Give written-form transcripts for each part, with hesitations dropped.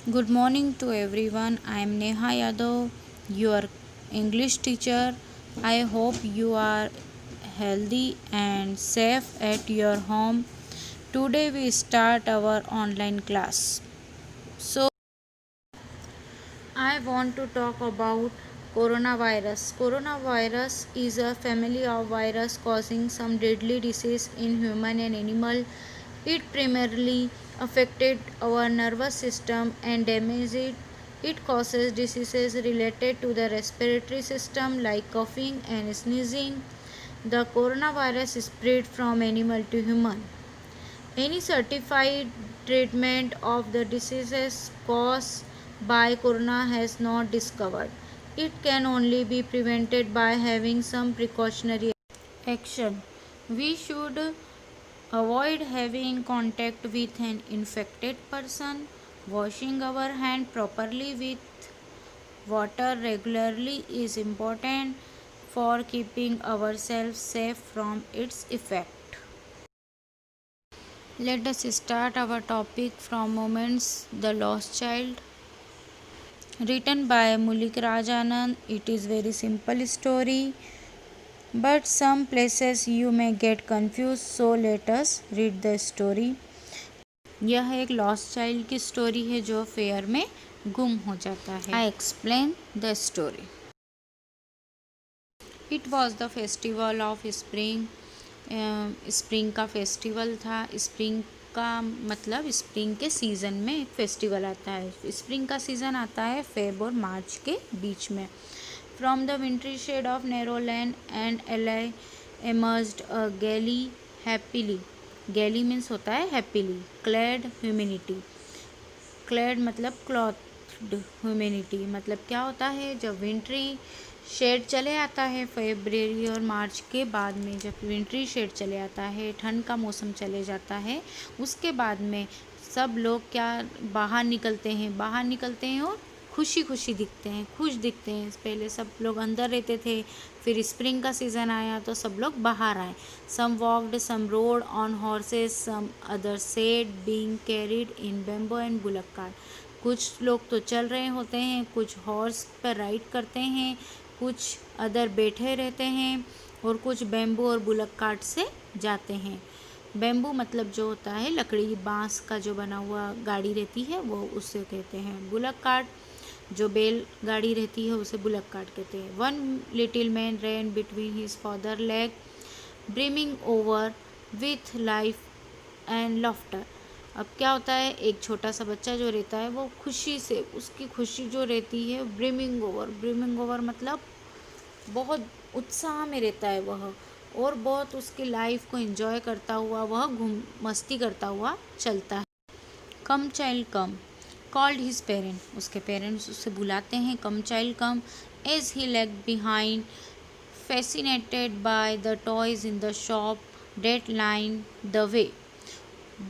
Good morning to everyone. I am Neha Yadav, your English teacher. I hope you are healthy and safe at your home. Today we start our online class. So I want to talk about coronavirus. Coronavirus is a family of virus causing some deadly disease in human and animal. It primarily affected our nervous system and damaged it. It causes diseases related to the respiratory system like coughing and sneezing. The coronavirus is spread from animal to human. Any certified treatment of the diseases caused by corona has not discovered. It can only be prevented by having some precautionary action. We should avoid having contact with an infected person. Washing our hand properly with water regularly is important for keeping ourselves safe from its effect. Let us start our topic from Moments the Lost Child. Written by Mulik Rajanand. It is very simple story, but some places you may get confused, so let us read the story. यह एक lost child की story है जो fair में गुम हो जाता है. I explain the story. It was the festival of spring. Spring का फेस्टिवल था. स्प्रिंग का मतलब स्प्रिंग के सीज़न में एक फेस्टिवल आता है. स्प्रिंग का सीज़न आता है फेब और मार्च के बीच में. From the wintry shade of narrow lane and alley emerged a gaily happily. Gaily means होता है हैप्पीली. Clad humanity. क्लैड मतलब क्लॉथ्ड. ह्यूमिनिटी मतलब क्या होता है जब विंट्री शेड चले आता है. फरवरी और मार्च के बाद में जब विंट्री शेड चले आता है, ठंड का मौसम चले जाता है, उसके बाद में सब लोग क्या बाहर निकलते हैं और खुशी खुशी दिखते हैं, खुश दिखते हैं. पहले सब लोग अंदर रहते थे, फिर स्प्रिंग का सीज़न आया तो सब लोग बाहर आए. Some walked, some rode on horses, some other said being carried in bamboo and bullock cart. कुछ लोग तो चल रहे होते हैं, कुछ हॉर्स पर राइड करते हैं, कुछ अदर बैठे रहते हैं और कुछ बैम्बू और बुलक कार्ट से जाते हैं. बैम्बू मतलब जो होता है लकड़ी, बांस का जो बना हुआ गाड़ी रहती है वो उससे कहते हैं. बुलक कार्ट जो बैल गाड़ी रहती है उसे बुलक कार्ट कहते हैं. One little man ran between his father leg brimming over with life and laughter. अब क्या होता है, एक छोटा सा बच्चा जो रहता है वो खुशी से, उसकी खुशी जो रहती है ब्रिमिंग ओवर मतलब बहुत उत्साह में रहता है वह, और बहुत उसकी लाइफ को एंजॉय करता हुआ वह घूम मस्ती करता हुआ चलता है. Come child come called his parent. उसके पेरेंट्स उसे बुलाते हैं, come child come. As he lag behind fascinated by the toys in the shop that line the way.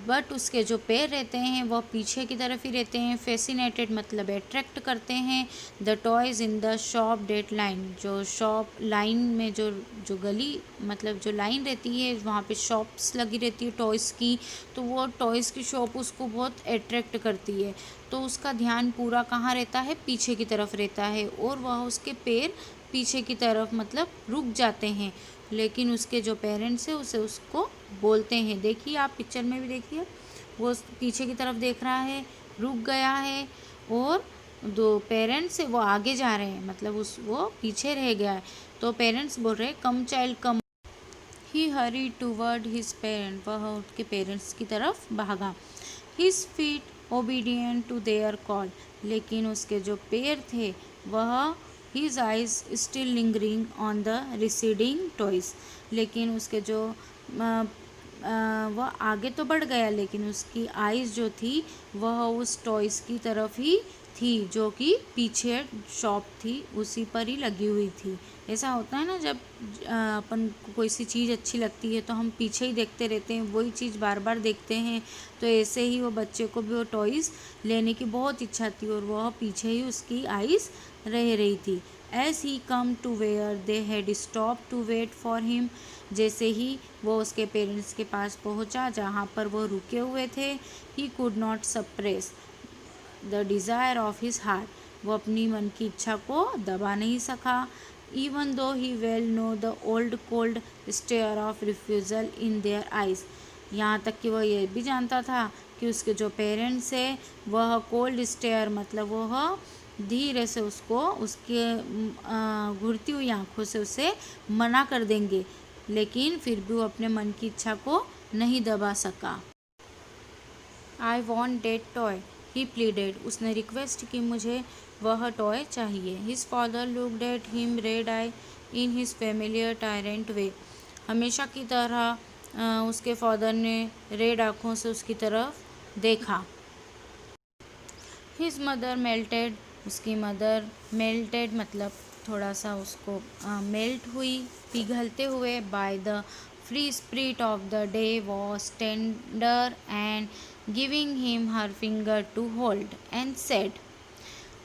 But उसके जो पैर रहते हैं वह पीछे की तरफ ही रहते हैं. फैसिनेटेड मतलब अट्रैक्ट करते हैं. The toys in the shop that line, जो शॉप लाइन में जो जो गली मतलब जो लाइन रहती है वहाँ पे शॉप्स लगी रहती है टॉयज़ की, तो वो टॉयज़ की शॉप उसको बहुत अट्रैक्ट करती है. तो उसका ध्यान पूरा कहाँ रहता है, पीछे की तरफ रहता है, और वह उसके पैर पीछे की तरफ मतलब रुक जाते हैं. लेकिन उसके जो पेरेंट्स हैं उसे उसको बोलते हैं. देखिए आप पिक्चर में भी देखिए, वो पीछे की तरफ देख रहा है, रुक गया है, और दो पेरेंट्स है वो आगे जा रहे हैं, मतलब वो पीछे रह गया है. तो पेरेंट्स बोल रहे हैं come child come. He hurried toward his parent. वह उसके पेरेंट्स की तरफ भागा. His feet obedient to their call. लेकिन उसके जो पैर थे वह His eyes still lingering on the receding toys. लेकिन उसके जो वह आगे तो बढ़ गया, लेकिन उसकी आइज़ जो थी वह उस टॉयज़ की तरफ ही थी जो कि पीछे शॉप थी उसी पर ही लगी हुई थी. ऐसा होता है ना, जब अपन को कोई सी चीज़ अच्छी लगती है तो हम पीछे ही देखते रहते हैं, वही चीज़ बार बार देखते हैं. तो ऐसे ही वो बच्चे को भी वो टॉयज़ लेने की बहुत इच्छा थी और वह पीछे ही उसकी आइज़ रह रही थी. As he come to where they had stop to wait for him. जैसे ही वो उसके पेरेंट्स के पास पहुंचा जहाँ पर वो रुके हुए थे, he could not suppress the desire of his heart, वो अपनी मन की इच्छा को दबा नहीं सका। Even though he well know the old cold stare of refusal in their eyes, यहाँ तक कि वह ये भी जानता था कि उसके जो पेरेंट्स है वह कोल्ड स्टेयर मतलब वह धीरे से उसको उसके घुरती हुई आंखों से उसे मना कर देंगे, लेकिन फिर भी वो अपने मन की इच्छा को नहीं दबा सका। I want that toy, he pleaded, उसने रिक्वेस्ट की मुझे वह टॉय चाहिए। His father looked at him red eye in his familiar tyrant way, हमेशा की तरह उसके फादर ने रेड आँखों से उसकी तरफ देखा। हिज मदर मेल्टेड, उसकी मदर मेल्टेड मतलब थोड़ा सा उसको मेल्ट हुई, पिघलते हुए। By the free spirit of the day was tender and giving him her finger to hold and said,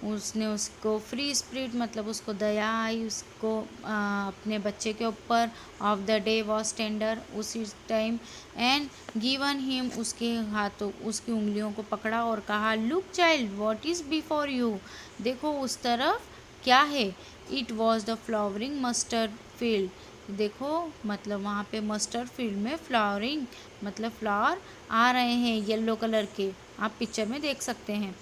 उसने उसको फ्री स्पिरिट मतलब उसको दया आई उसको अपने बच्चे के ऊपर। Of the day was tender, उसी टाइम। एंड गिवन हिम, उसके हाथों उसकी उंगलियों को पकड़ा और कहा, look child what is before you, देखो उस तरफ क्या है। It was the flowering mustard field, देखो मतलब वहाँ पे मस्टर्ड फील्ड में फ्लावरिंग मतलब फ्लावर आ रहे हैं येलो कलर के, आप पिक्चर में देख सकते हैं।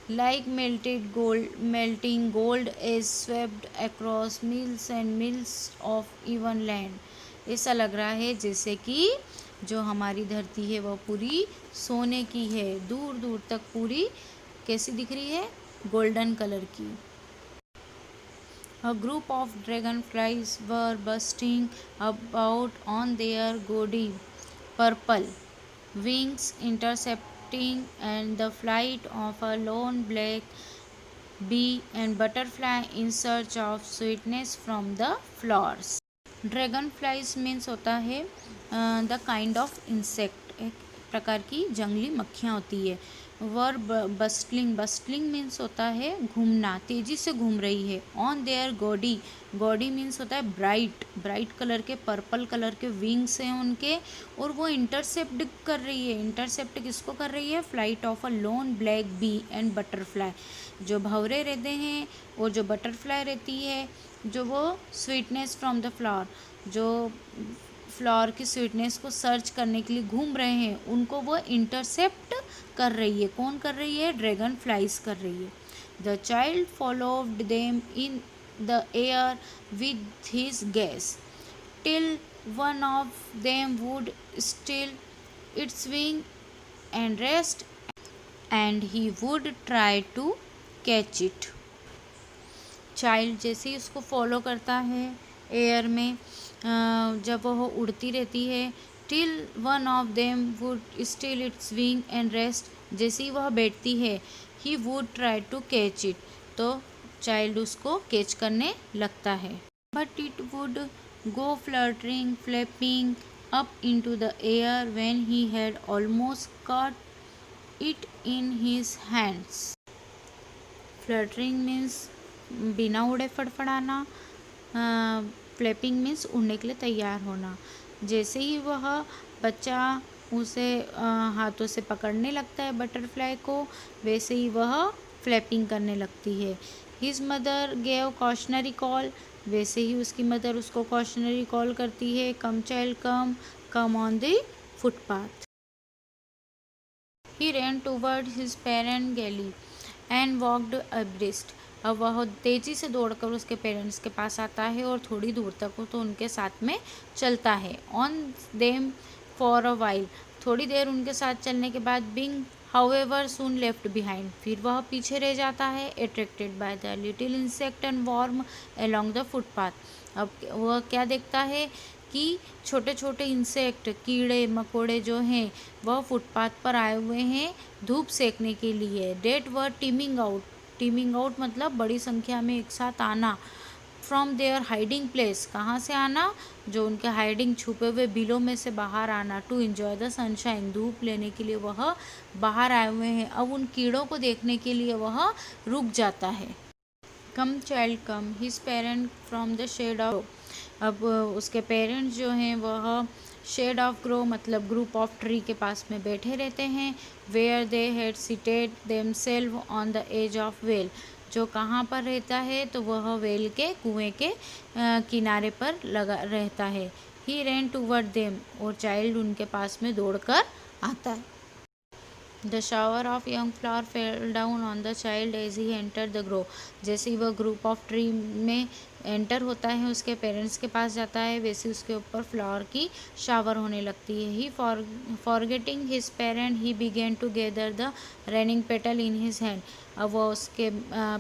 Like melting gold is swept across mills and mills of even land, ऐसा लग रहा है जैसे कि जो हमारी धरती है वह पूरी सोने की है, दूर दूर तक पूरी कैसी दिख रही है, गोल्डन कलर की। A group of dragonflies were bursting about on their gaudy purple wings, intercepting and the flight of a lone black bee and butterfly in search of sweetness from the flowers. Dragon flies means होता है the kind of insect, एक प्रकार की जंगली मक्खियाँ होती है। वर bustling, bustling means होता है घूमना, तेज़ी से घूम रही है। On their gaudy, gaudy means होता है ब्राइट, ब्राइट कलर के पर्पल कलर के विंग्स हैं उनके, और वो इंटरसेप्ट कर रही है। इंटरसेप्ट किसको कर रही है, flight of a lone black bee and butterfly, जो भंवरे रहते हैं और जो बटरफ्लाई रहती है, जो वो स्वीटनेस फ्रॉम द फ्लावर, जो फ्लावर की स्वीटनेस को सर्च करने के लिए घूम रहे हैं, उनको वो इंटरसेप्ट कर रही है। कौन कर रही है, ड्रैगन फ्लाइज कर रही है। The child followed them in the air with his gaze till one of them would still its wing and rest and he would try to catch it. Child जैसे ही उसको फॉलो करता है air में, जब वह उड़ती रहती है, till one of them would still its wing and rest, जैसे ही वह बैठती है, he would try to catch it, तो चाइल्ड उसको कैच करने लगता है। But it would go fluttering flapping up into the air when he had almost caught it in his hands. Fluttering means बिना उड़े फड़फड़ाना, फ्लैपिंग मीन्स उड़ने के लिए तैयार होना। जैसे ही वह बच्चा उसे हाथों से पकड़ने लगता है बटरफ्लाई को, वैसे ही वह फ्लैपिंग करने लगती है। His mother gave cautionary call, वैसे ही उसकी मदर उसको कॉशनरी कॉल करती है, come child come, come on the footpath. He ran toward his parent gaily and walked abreast, अब वह तेज़ी से दौड़कर उसके पेरेंट्स के पास आता है और थोड़ी दूर तक हो तो उनके साथ में चलता है। On them for a while, थोड़ी देर उनके साथ चलने के बाद being however soon left behind, फिर वह पीछे रह जाता है। Attracted by the little insect and worm along the footpath, अब वह क्या देखता है कि छोटे छोटे इंसेक्ट कीड़े मकोड़े जो हैं वह फुटपाथ पर आए हुए हैं धूप सेकने के लिए। डेट वर टीमिंग आउट, टीमिंग आउट मतलब बड़ी संख्या में एक साथ आना। फ्रॉम देयर हाइडिंग प्लेस, कहाँ से आना, जो उनके हाइडिंग छुपे हुए बिलों में से बाहर आना। टू एंजॉय द सनशाइन, धूप लेने के लिए वह बाहर आए हुए हैं। अब उन कीड़ों को देखने के लिए वह रुक जाता है। Come child come, his parent from the shade of, अब उसके पेरेंट्स जो हैं वह शेड ऑफ ग्रो मतलब ग्रुप ऑफ ट्री के पास में बैठे रहते हैं। Where they had seated themselves on the edge of well, जो कहाँ पर रहता है तो वह वेल के कुएं के किनारे पर लगा रहता है। ही रैन टूवर्ड देम, और चाइल्ड उनके पास में दौड़कर आता है। The shower of young flower fell down on the child as he entered the grove. जैसे ही वह ग्रुप ऑफ ट्री में एंटर होता है, उसके पेरेंट्स के पास जाता है, वैसे उसके ऊपर फ्लावर की शावर होने लगती है। He forgetting his parent he begin to gather the raining petal in his hand. अब वह उसके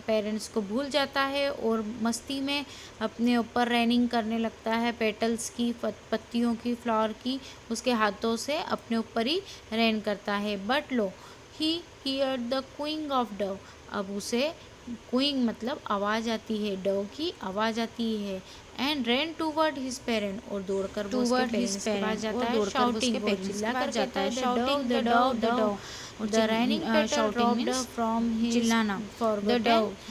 पेरेंट्स को भूल जाता है और मस्ती में अपने ऊपर रेनिंग करने लगता है, पेटल्स की, पत्तियों की, फ्लावर की, उसके हाथों से अपने ऊपर ही रेन करता है। But low he here the Qing of Dove, अब उसे क्विंग मतलब आवाज़ आती है, डव की आवाज़ आती है। And rain toward his parent, और दौड़कर वो उसके पेरेंट्स के पास जाता है, शाउटिंग, वो चिल्लाकर कहता है, shouting the Dove the Dove, the raining petal dropped from his, चिल्लाना, द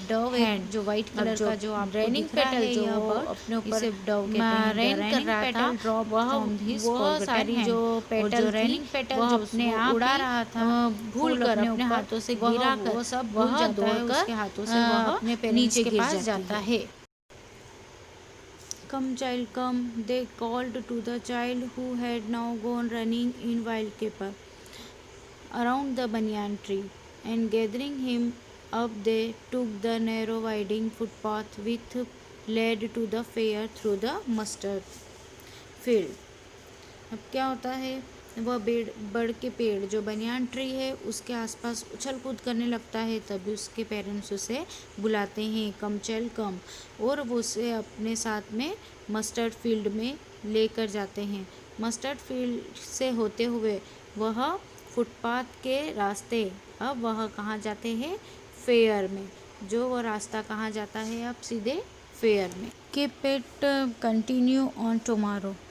डव हैंड, जो वाइट कलर का जो आप रेनिंग पेटल जो अपने ऊपर डव कहते हैं, रेन कर रहा था, वह सारी जो पेटल रेनिंग पेटल जो अपने आप उड़ा रहा था, भूल कर अपने हाथों से गिरा कर, वो सब वह दौड़कर उसके हाथों से वह अपने पेरेंट्स के पास जाता है। Come child come, they called to the child who had now gone running in wild caper around the banyan tree, and gathering him up they took the narrow winding footpath which led to the fair through the mustard field. अब क्या होता है, वह बड़ के पेड़ जो banyan tree है उसके आसपास उछल कूद करने लगता है। तभी उसके पेरेंट्स उसे बुलाते हैं, कम चल कम, और वो उसे अपने साथ में मस्टर्ड फील्ड में लेकर जाते हैं। मस्टर्ड फील्ड से होते हुए वह फुटपाथ के रास्ते, अब वह कहाँ जाते हैं, फेयर में। जो वह रास्ता कहाँ जाता है, अब सीधे फेयर में। Keep it continue on tomorrow.